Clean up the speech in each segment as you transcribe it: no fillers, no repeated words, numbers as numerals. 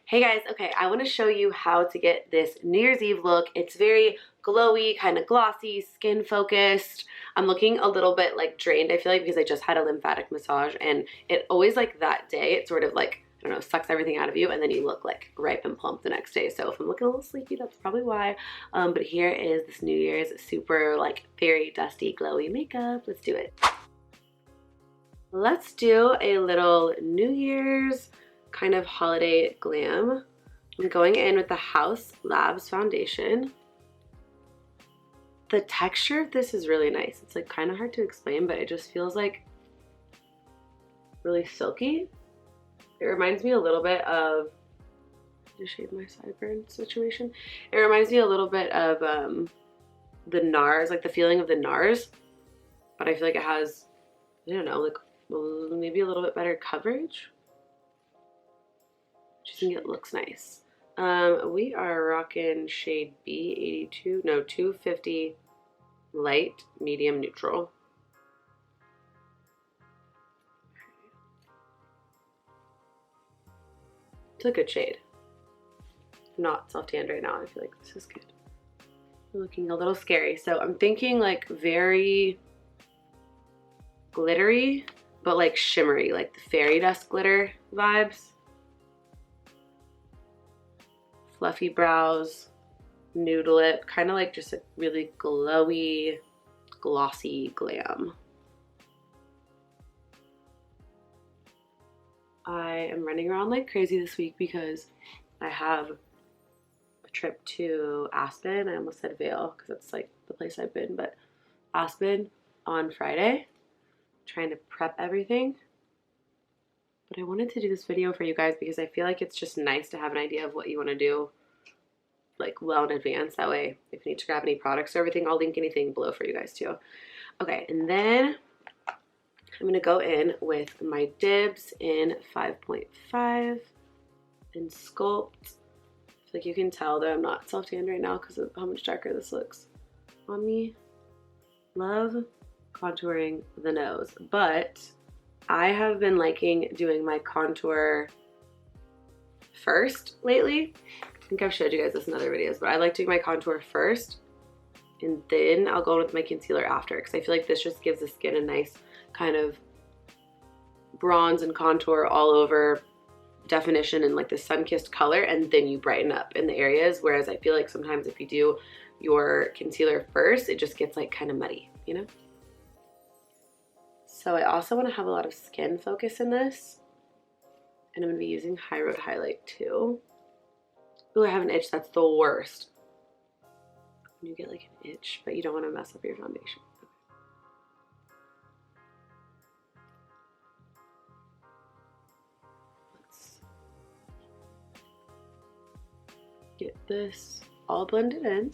Hey guys, okay, I want to show you how to get this New Year's Eve look. It's very glowy, kind of glossy, skin focused. I'm looking a little bit like drained, I feel like, because I just had a lymphatic massage, and it always like that day, it sort of like, I don't know, sucks everything out of you, and then you look like ripe and plump the next day. So if I'm looking a little sleepy, that's probably why. But here is this New Year's super like very dusty, glowy makeup. Let's do it. Let's do a little New Year's kind of holiday glam. I'm going in with the House Labs foundation. The texture of this is really nice. It's like kind of hard to explain, but it just feels like really silky. It reminds me a little bit of, to shade my sideburn situation. It reminds me a little bit of the NARS, like the feeling of the NARS, but I feel like it has, I don't know, like maybe a little bit better coverage. I just think it looks nice. We are rocking shade B82, no, 250 light, medium, neutral. It's a good shade. I'm not self-tanned right now. I feel like this is good. I'm looking a little scary. So I'm thinking like very glittery, but like shimmery, like the fairy dust glitter vibes. Fluffy brows, nude lip, kind of like just a really glowy, glossy glam. I am running around like crazy this week because I have a trip to Aspen. I almost said Vail because that's like the place I've been, but Aspen on Friday, trying to prep everything. But I wanted to do this video for you guys because I feel like it's just nice to have an idea of what you want to do like well in advance. That way, if you need to grab any products or everything, I'll link anything below for you guys too. Okay, and then I'm gonna go in with my Dibs in 5.5 and Sculpt. Like you can tell that I'm not self-tanned right now because of how much darker this looks on me. Love contouring the nose, but I have been liking doing my contour first lately. I think I've showed you guys this in other videos, but I like doing my contour first and then I'll go with my concealer after, because I feel like this just gives the skin a nice kind of bronze and contour all over definition and like the sun-kissed color, and then you brighten up in the areas. Whereas I feel like sometimes if you do your concealer first, it just gets like kind of muddy, you know? So I also want to have a lot of skin focus in this. And I'm going to be using High Road Highlight too. Ooh, I have an itch. That's the worst. You get like an itch, but you don't want to mess up your foundation. Let's get this all blended in.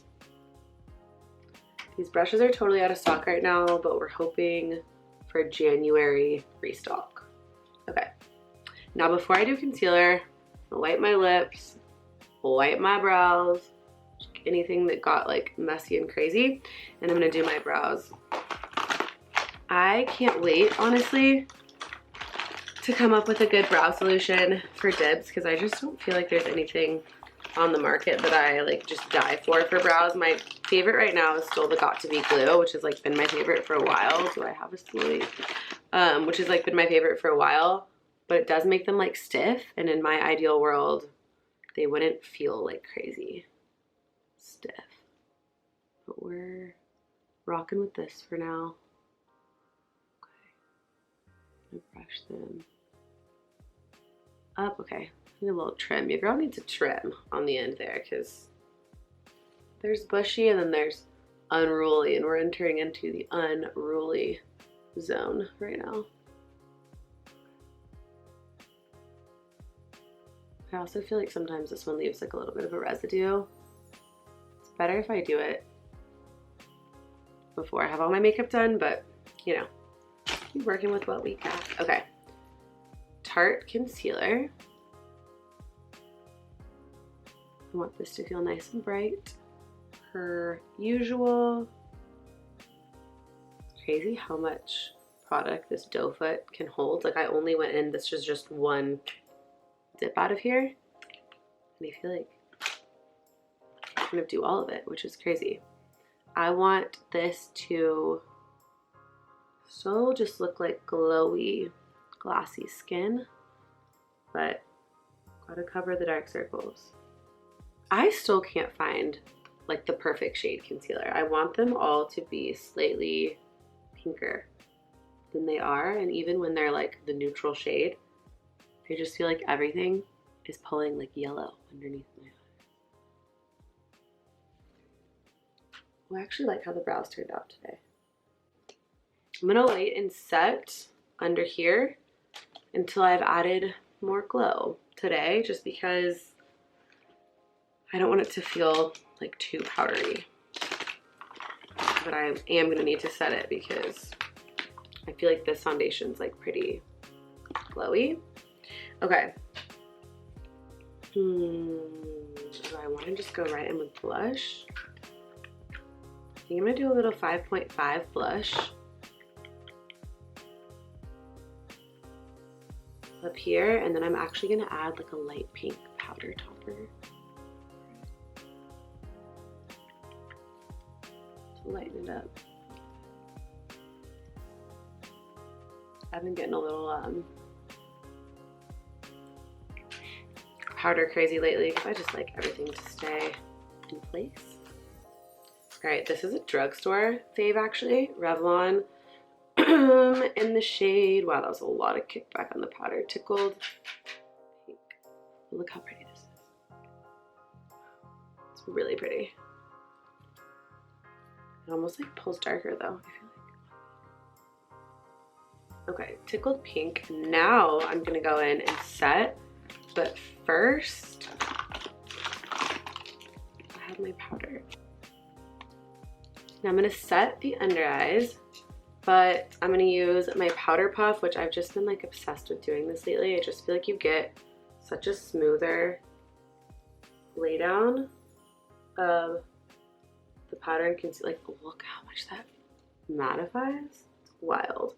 These brushes are totally out of stock right now, but we're hoping for January restock. Okay, now before I do concealer, I'll wipe my lips, wipe my brows, anything that got like messy and crazy, and I'm gonna do my brows. I can't wait, honestly, to come up with a good brow solution for Dibs, because I just don't feel like there's anything on the market that I like just die for brows. My favorite right now is still the Got To Be glue, which has like been my favorite for a while. Do I have a sleeve? Which has like been my favorite for a while, but it does make them like stiff, and in my ideal world they wouldn't feel like crazy stiff. But we're rocking with this for now. Okay, I'm gonna brush them up. Okay, I need a little trim. Your girl needs a trim on the end there, because there's bushy and then there's unruly, and we're entering into the unruly zone right now. I also feel like sometimes this one leaves like a little bit of a residue. It's better if I do it before I have all my makeup done, but you know, keep working with what we got. Okay, Tarte concealer. I want this to feel nice and bright per usual. It's crazy how much product this doe foot can hold. Like I only went in, this is just one dip out of here, And I feel like I kind of do all of it, which is crazy. I want this to still just look like glowy, glossy skin, but gotta cover the dark circles. I still can't find like the perfect shade concealer. I want them all to be slightly pinker than they are, and even when they're like the neutral shade, I just feel like everything is pulling like yellow underneath my eye. Oh, I actually like how the brows turned out today. I'm gonna wait and set under here until I've added more glow today, just because I don't want it to feel like too powdery. But I am gonna need to set it because I feel like this foundation's like pretty glowy. Okay. Do I want to just go right in with blush? I think I'm gonna do a little 5.5 blush up here, and then I'm actually gonna add like a light pink powder topper to lighten it up. I've been getting a little powder crazy lately because I just like everything to stay in place. All right, this is a drugstore fave actually, Revlon in the shade, wow, that was a lot of kickback on the powder, Tickled Pink. Look how pretty this is. It's really pretty. It almost like pulls darker though, I feel like. Okay, Tickled Pink. Now I'm gonna go in and set, but first I have my powder. Now I'm gonna set the under eyes, but I'm gonna use my powder puff, which I've just been like obsessed with doing this lately. I just feel like you get such a smoother lay down of the powder and concealer. Like, look how much that mattifies. It's wild.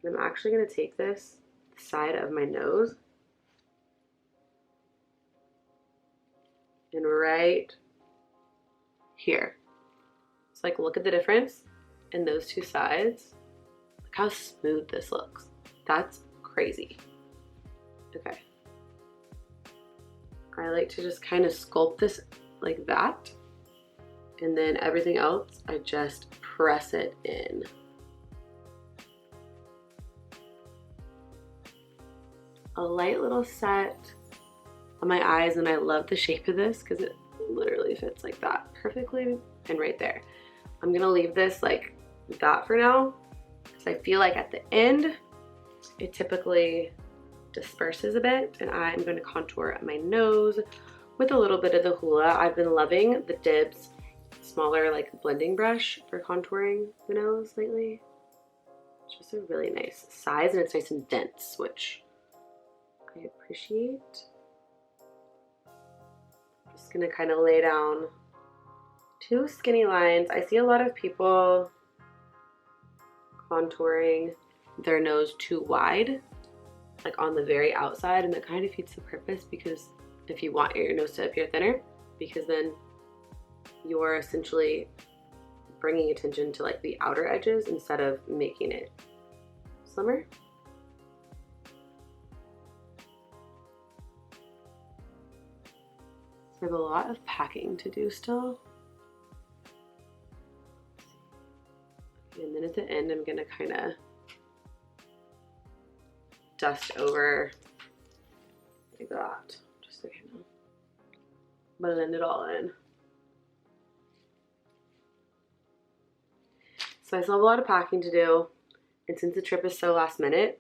And I'm actually gonna take this side of my nose and right here. It's like, look at the difference in those two sides. Look how smooth this looks. That's crazy. Okay. I like to just kind of sculpt this like that. And then everything else, I just press it in. A light little set on my eyes, and I love the shape of this because it literally fits like that perfectly and right there. I'm gonna leave this like that for now because I feel like at the end it typically disperses a bit, and I'm going to contour my nose with a little bit of the Hoola. I've been loving the Dibs smaller like blending brush for contouring the nose lately. It's just a really nice size and it's nice and dense, which I appreciate. I'm just gonna kind of lay down two skinny lines. I see a lot of people contouring their nose too wide, like on the very outside, and that kind of defeats the purpose, because if you want your nose to appear thinner, because then you're essentially bringing attention to like the outer edges instead of making it slimmer. So I have a lot of packing to do still. And then at the end, I'm gonna kind of dust over like that, just to kind of blend it all in. So I still have a lot of packing to do, and since the trip is so last minute,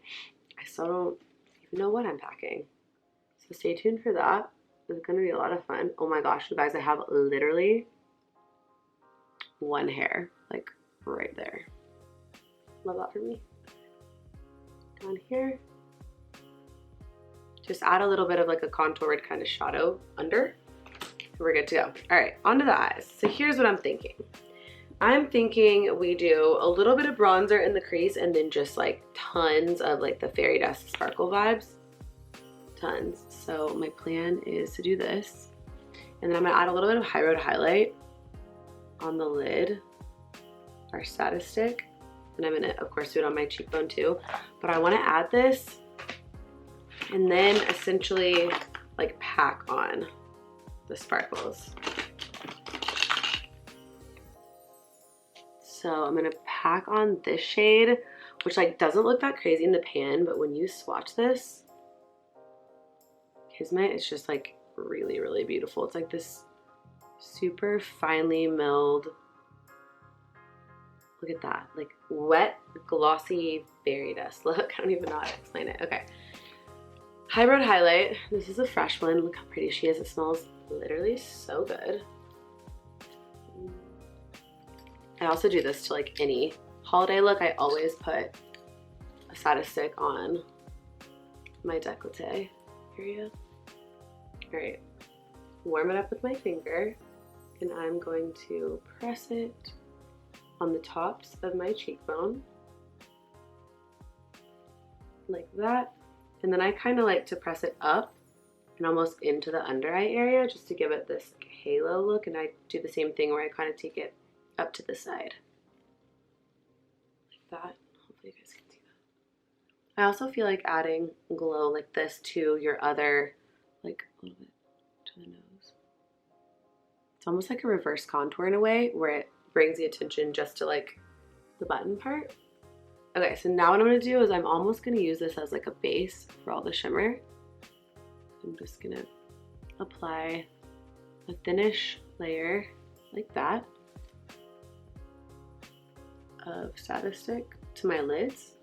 I still don't even know what I'm packing. So stay tuned for that. It's gonna be a lot of fun. Oh my gosh, you guys, I have literally one hair, like right there. Love that for me. Down here. Just add a little bit of like a contoured kind of shadow under. We're good to go. All right, onto the eyes. So here's what I'm thinking. I'm thinking we do a little bit of bronzer in the crease and then just like tons of like the fairy dust sparkle vibes. Tons. So my plan is to do this. And then I'm gonna add a little bit of High Road highlight on the lid, our status stick. And I'm gonna, of course, do it on my cheekbone too. But I wanna add this and then essentially like pack on the sparkles. So I'm gonna pack on this shade, which like doesn't look that crazy in the pan, but when you swatch this, Kismet is just like really, really beautiful. It's like this super finely milled, look at that, like wet, glossy fairy dust look. I don't even know how to explain it. Okay. High Road highlight. This is a fresh one. Look how pretty she is. It smells literally so good. I also do this to like any holiday look. I always put a status stick on my décolleté area. All right, warm it up with my finger, and I'm going to press it on the tops of my cheekbone like that. And then I kind of like to press it up and almost into the under eye area just to give it this like halo look. And I do the same thing where I kind of take it up to the side like that. Hopefully you guys can see that. I also feel like adding glow like this to your other, like a little bit to the nose. It's almost like a reverse contour in a way where it brings the attention just to like the button part. Okay, so now what I'm gonna do is I'm almost gonna use this as like a base for all the shimmer. I'm just gonna apply a thinnish layer like that of status stick to my lids,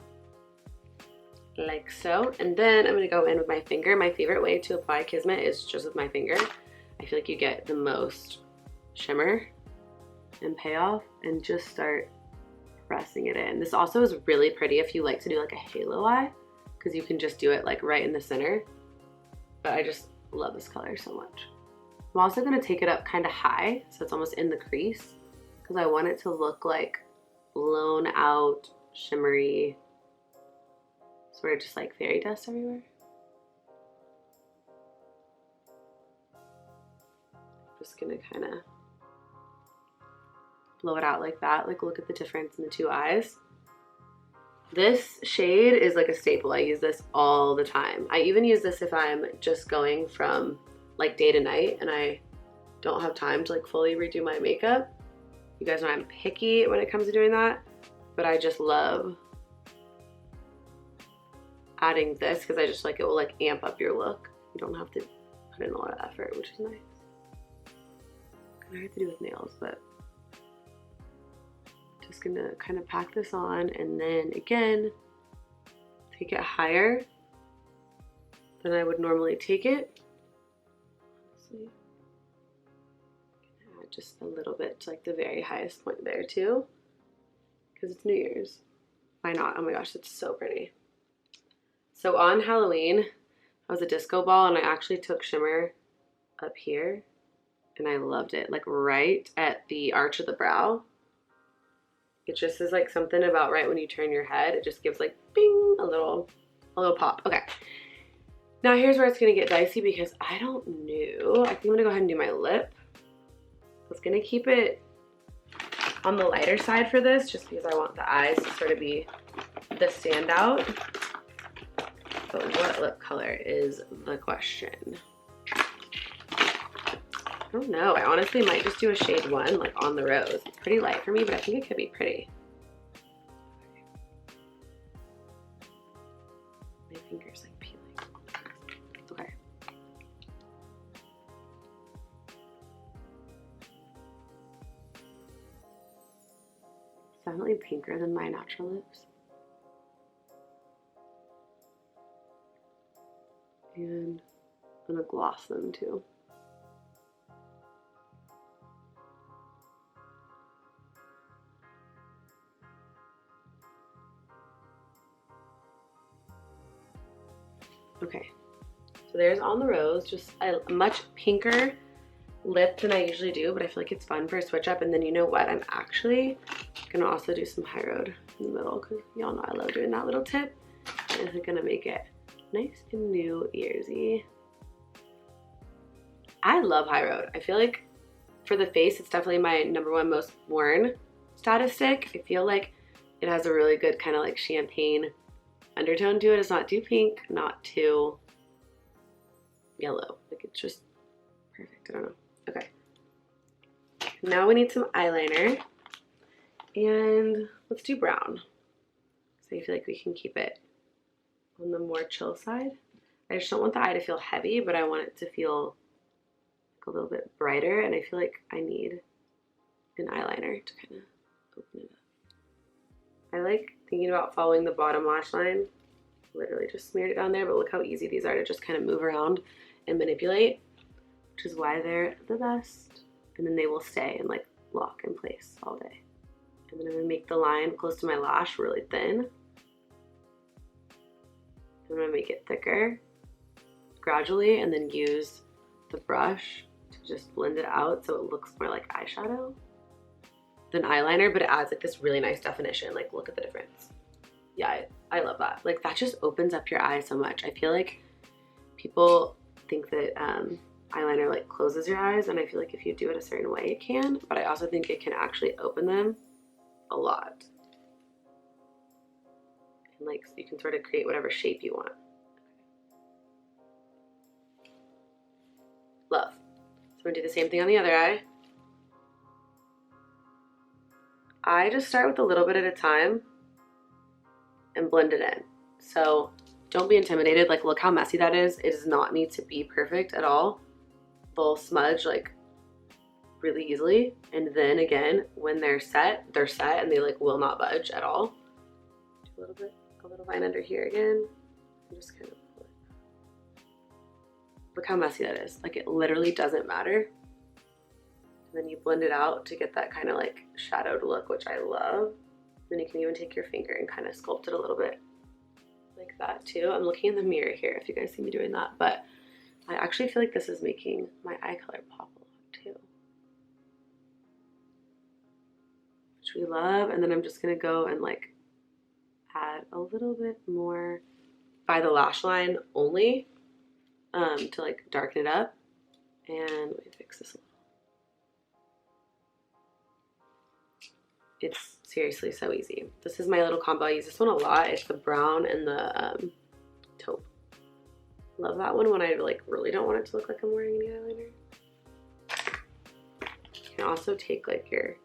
like so. And then I'm gonna go in with my finger. My favorite way to apply Kismet is just with my finger. I feel like you get the most shimmer and payoff, and just start pressing it in. This also is really pretty if you like to do like a halo eye, because you can just do it like right in the center. But I just love this color so much. I'm also going to take it up kind of high so it's almost in the crease, because I want it to look like blown out, shimmery, sort of just like fairy dust everywhere. Just gonna kind of blow it out like that. Like, look at the difference in the two eyes. This shade is like a staple. I use this all the time. I even use this if I'm just going from like day to night and I don't have time to like fully redo my makeup. You guys know I'm picky when it comes to doing that, but I just love adding this because I just like it will like amp up your look. You don't have to put in a lot of effort, which is nice. Kind of hard to do with nails, but just gonna kind of pack this on, and then again take it higher than I would normally take it. Honestly, add just a little bit to like the very highest point there too, because it's New Year's. Why not? Oh my gosh, it's so pretty. So on Halloween, I was a disco ball and I actually took shimmer up here and I loved it, like right at the arch of the brow. It just is like something about right when you turn your head, it just gives like bing, a little pop. Okay. Now here's where it's gonna get dicey because I don't know. I think I'm gonna go ahead and do my lip. I was gonna keep it on the lighter side for this just because I want the eyes to sort of be the standout. But what lip color is the question? I don't know. I honestly might just do a shade 1, like on the rose. It's pretty light for me, but I think it could be pretty. My finger's like peeling. Okay. It's definitely pinker than my natural lips. And I'm gonna gloss them too. Okay, so there's on the rose, just a much pinker lip than I usually do, but I feel like it's fun for a switch up. And then you know what? I'm actually gonna also do some High Road in the middle because y'all know I love doing that little tip. And it's gonna make it nice and New Year's-y. I love High Road. I feel like for the face, it's definitely my #1 most worn static. I feel like it has a really good kind of like champagne undertone to it. It's not too pink, not too yellow. Like it's just perfect. I don't know. Okay. Now we need some eyeliner. And let's do brown. So I feel like we can keep it on the more chill side. I just don't want the eye to feel heavy, but I want it to feel like a little bit brighter. And I feel like I need an eyeliner to kind of open it up. I like thinking about following the bottom lash line. Literally just smeared it down there, but look how easy these are to just kind of move around and manipulate, which is why they're the best. And then they will stay and like lock in place all day. And then I'm gonna make the line close to my lash really thin. I'm gonna make it thicker gradually and then use the brush to just blend it out so it looks more like eyeshadow than eyeliner, but it adds like this really nice definition. Like look at the difference. Yeah, I love that. Like that just opens up your eyes so much. I feel like people think that eyeliner like closes your eyes, and I feel like if you do it a certain way it can, but I also think it can actually open them a lot. And like you can sort of create whatever shape you want. Love. So we're gonna do the same thing on the other eye. I just start with a little bit at a time and blend it in. So don't be intimidated. Like look how messy that is. It does not need to be perfect at all. They'll smudge like really easily. And then again, when they're set and they like will not budge at all. Do a little line under here again. And just kind of pull it. Look how messy that is. Like it literally doesn't matter. And then you blend it out to get that kind of like shadowed look, which I love. Then you can even take your finger and kind of sculpt it a little bit like that too. I'm looking in the mirror here if you guys see me doing that, but I actually feel like this is making my eye color pop a lot too, which we love. And then I'm just gonna go and like add a little bit more by the lash line only to like darken it up. And let me fix this a little. It's seriously so easy. This is my little combo. I use this one a lot. It's the brown and the taupe. Love that one when I like really don't want it to look like I'm wearing any eyeliner. You can also take like your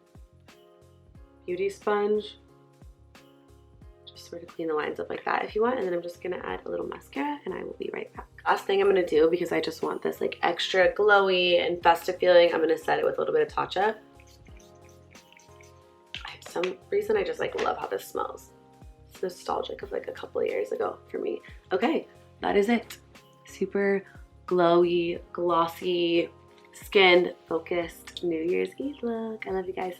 beauty sponge, just sort of clean the lines up like that if you want. And then I'm just gonna add a little mascara and I will be right back. Last thing I'm gonna do, because I just want this like extra glowy and festive feeling, I'm gonna set it with a little bit of Tatcha. For some reason I just like love how this smells. It's nostalgic of like a couple of years ago for me. Okay, that is it. Super glowy, glossy, skin focused New Year's Eve look. I love you guys.